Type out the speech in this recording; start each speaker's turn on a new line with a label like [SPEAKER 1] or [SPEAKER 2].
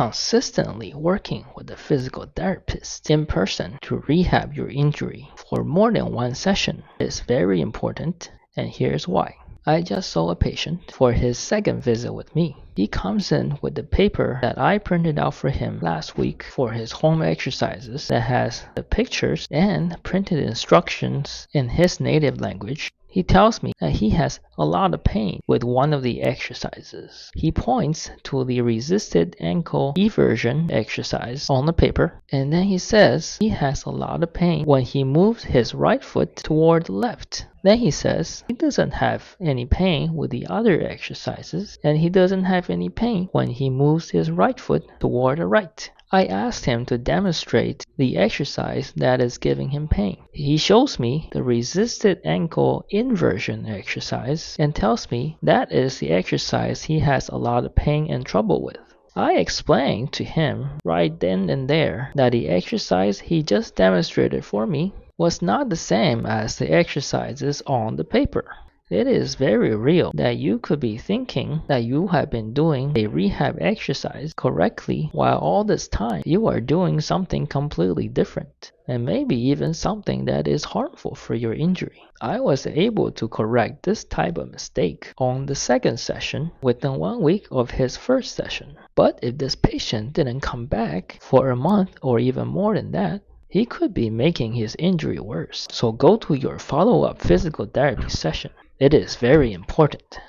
[SPEAKER 1] consistently working with a physical therapist in person to rehab your injury for more than one session is very important, and here's why. I just saw a patient for his second visit with me. He comes in with the paper that I printed out for him last week for his home exercises that has the pictures and printed instructions in his native language. He tells me that he has a lot of pain with one of the exercises. He points to the resisted ankle eversion exercise on the paper, and then he says he has a lot of pain when he moves his right foot toward the left. Then he says he doesn't have any pain with the other exercises, and he doesn't have any pain when he moves his right foot toward the right. I asked him to demonstrate the exercise that is giving him pain. He shows me the resisted ankle inversion exercise and tells me that is the exercise he has a lot of pain and trouble with. I explained to him right then and there that the exercise he just demonstrated for me was not the same as the exercises on the paper. It is very real that you could be thinking that you have been doing a rehab exercise correctly while all this time you are doing something completely different, and maybe even something that is harmful for your injury. I was able to correct this type of mistake on the second session within 1 week of his first session. But if this patient didn't come back for a month or even more than that, he could be making his injury worse. So go to your follow-up physical therapy session. It is very important.